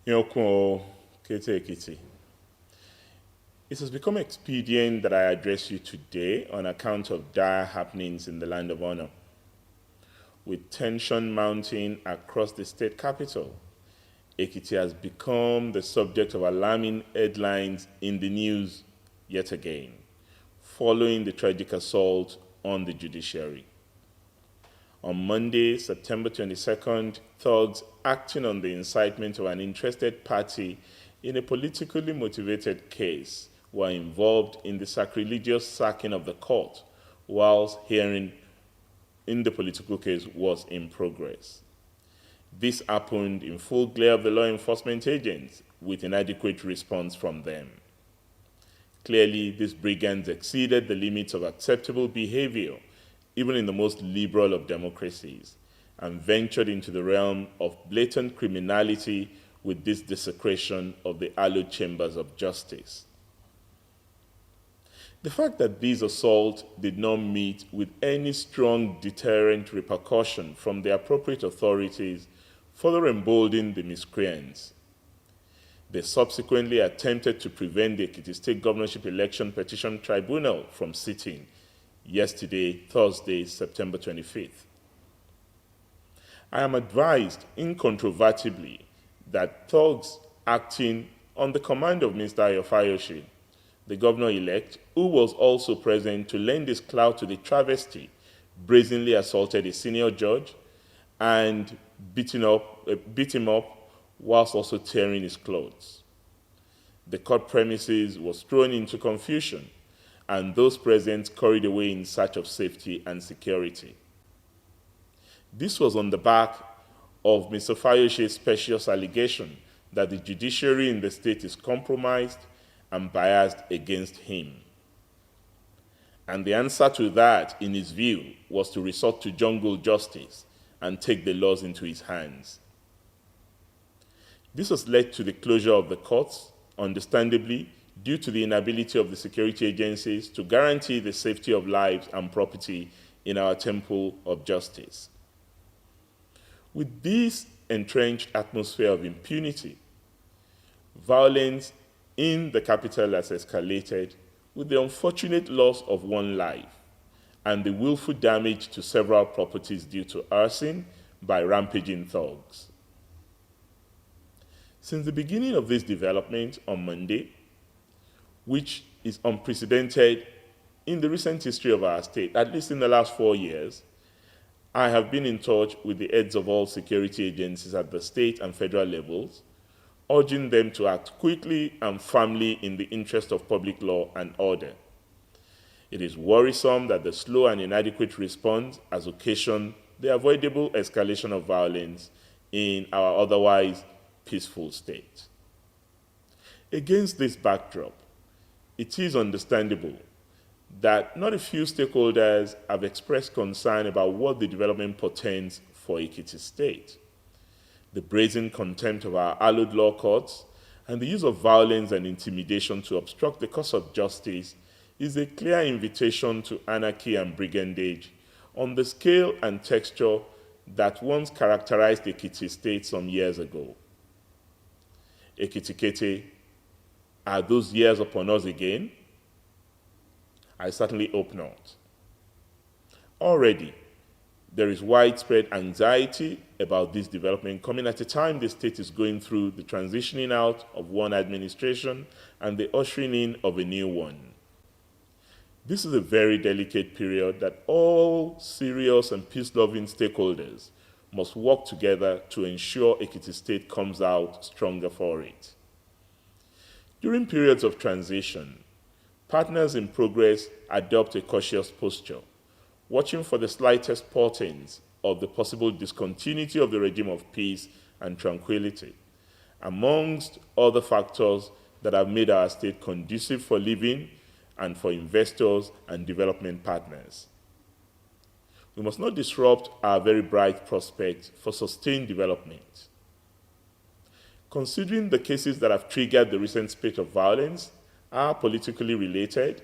Yoko Kete Ekiti. It has become expedient that I address you today on account of dire happenings in the land of honor, with tension mounting across the state capital. Ekiti has become the subject of alarming headlines in the news yet again, following the tragic assault on the judiciary. On Monday, September 22nd, thugs acting on the incitement of an interested party in a politically motivated case were involved in the sacrilegious sacking of the court whilst hearing in the political case was in progress. This happened in full glare of the law enforcement agents with inadequate response from them. Clearly, these brigands exceeded the limits of acceptable behavior, even in the most liberal of democracies, and ventured into the realm of blatant criminality with this desecration of the hallowed chambers of justice. The fact that these assaults did not meet with any strong deterrent repercussion from the appropriate authorities further emboldened the miscreants. They subsequently attempted to prevent the Ekiti State Governorship Election Petition Tribunal from sitting yesterday, Thursday, September 25th. I am advised incontrovertibly that thugs acting on the command of Mr. Ayofayoshe, the governor-elect, who was also present to lend his clout to the travesty, brazenly assaulted a senior judge and beat him up whilst also tearing his clothes. The court premises was thrown into confusion, and those present scurried away in search of safety and security. This was on the back of Mr. Fayoshe's specious allegation that the judiciary in the state is compromised and biased against him. And the answer to that, in his view, was to resort to jungle justice and take the laws into his hands. This has led to the closure of the courts, understandably, due to the inability of the security agencies to guarantee the safety of lives and property in our temple of justice. With this entrenched atmosphere of impunity, violence in the capital has escalated with the unfortunate loss of one life and the willful damage to several properties due to arson by rampaging thugs. Since the beginning of this development on Monday, which is unprecedented in the recent history of our state, at least in the last 4 years, I have been in touch with the heads of all security agencies at the state and federal levels, urging them to act quickly and firmly in the interest of public law and order. It is worrisome that the slow and inadequate response has occasioned the avoidable escalation of violence in our otherwise peaceful state. Against this backdrop, it is understandable that not a few stakeholders have expressed concern about what the development portends for Ekiti State. The brazen contempt of our hallowed law courts and the use of violence and intimidation to obstruct the course of justice is a clear invitation to anarchy and brigandage on the scale and texture that once characterized Ekiti State some years ago. Ekiti Kete, are those years upon us again? I certainly hope not. Already, there is widespread anxiety about this development coming at a time the state is going through the transitioning out of one administration and the ushering in of a new one. This is a very delicate period that all serious and peace-loving stakeholders must work together to ensure Ekiti State comes out stronger for it. During periods of transition, partners in progress adopt a cautious posture, watching for the slightest portents of the possible discontinuity of the regime of peace and tranquility, amongst other factors that have made our state conducive for living and for investors and development partners. We must not disrupt our very bright prospects for sustained development. Considering the cases that have triggered the recent spate of violence are politically related,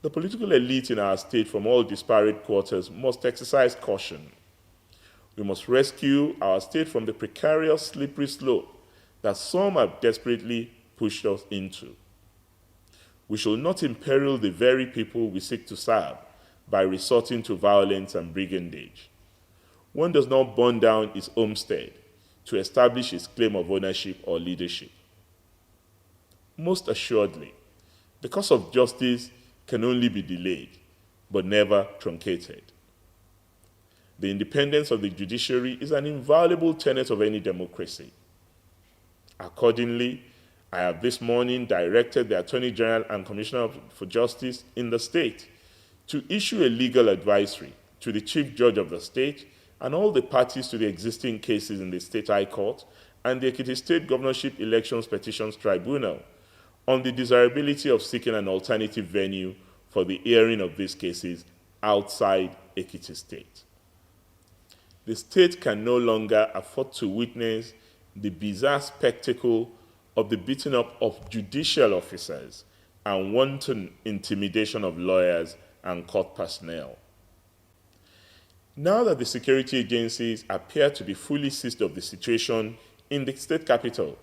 the political elite in our state from all disparate quarters must exercise caution. We must rescue our state from the precarious, slippery slope that some have desperately pushed us into. We shall not imperil the very people we seek to serve by resorting to violence and brigandage. One does not burn down his homestead to establish his claim of ownership or leadership. Most assuredly, the cause of justice can only be delayed, but never truncated. The independence of the judiciary is an invaluable tenet of any democracy. Accordingly, I have this morning directed the Attorney General and Commissioner for Justice in the state to issue a legal advisory to the Chief Judge of the state and all the parties to the existing cases in the State High Court and the Ekiti State Governorship Elections Petitions Tribunal on the desirability of seeking an alternative venue for the hearing of these cases outside Ekiti State. The state can no longer afford to witness the bizarre spectacle of the beating up of judicial officers and wanton intimidation of lawyers and court personnel. Now that the security agencies appear to be fully seized of the situation in the state capital,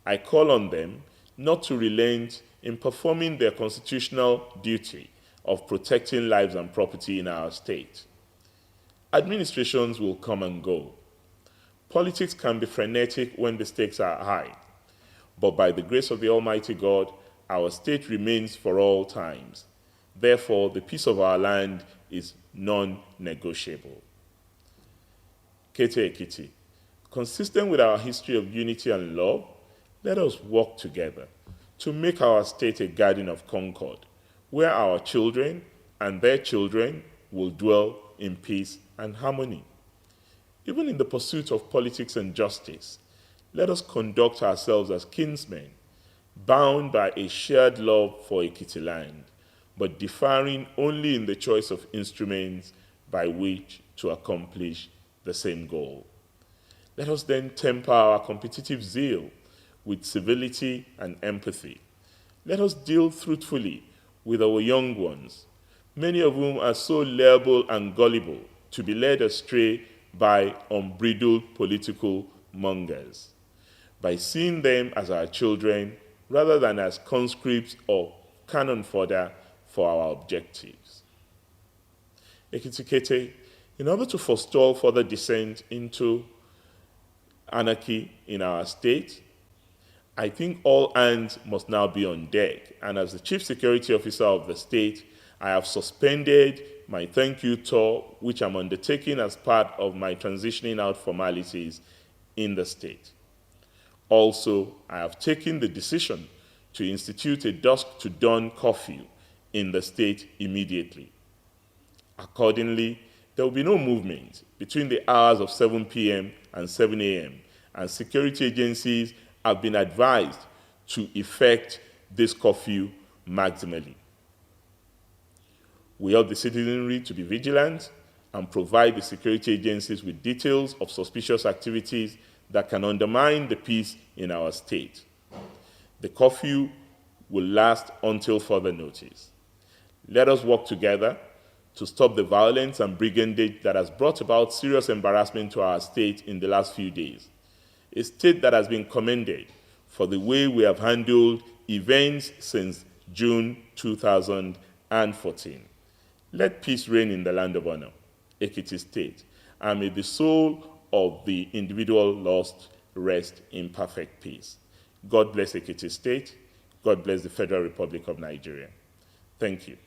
I call on them not to relent in performing their constitutional duty of protecting lives and property in our state. Administrations will come and go. Politics can be frenetic when the stakes are high, but by the grace of the Almighty God, our state remains for all times. Therefore, the peace of our land is non-negotiable. Ekiti, consistent with our history of unity and love, let us work together to make our state a garden of concord, where our children and their children will dwell in peace and harmony. Even in the pursuit of politics and justice, let us conduct ourselves as kinsmen, bound by a shared love for Ekiti land, but differing only in the choice of instruments by which to accomplish the same goal. Let us then temper our competitive zeal with civility and empathy. Let us deal truthfully with our young ones, many of whom are so liable and gullible to be led astray by unbridled political mongers, by seeing them as our children rather than as conscripts or cannon fodder for our objectives. Ekiti, in order to forestall further descent into anarchy in our state, I think all hands must now be on deck. And as the Chief Security Officer of the state, I have suspended my thank you tour, which I'm undertaking as part of my transitioning out formalities in the state. Also, I have taken the decision to institute a dusk to dawn curfew in the state immediately. Accordingly, there will be no movement between the hours of 7 p.m. and 7 a.m., and security agencies have been advised to effect this curfew maximally. We urge the citizenry to be vigilant and provide the security agencies with details of suspicious activities that can undermine the peace in our state. The curfew will last until further notice. Let us work together to stop the violence and brigandage that has brought about serious embarrassment to our state in the last few days, a state that has been commended for the way we have handled events since June 2014. Let peace reign in the land of honor, Ekiti State, and may the soul of the individual lost rest in perfect peace. God bless Ekiti State. God bless the Federal Republic of Nigeria. Thank you.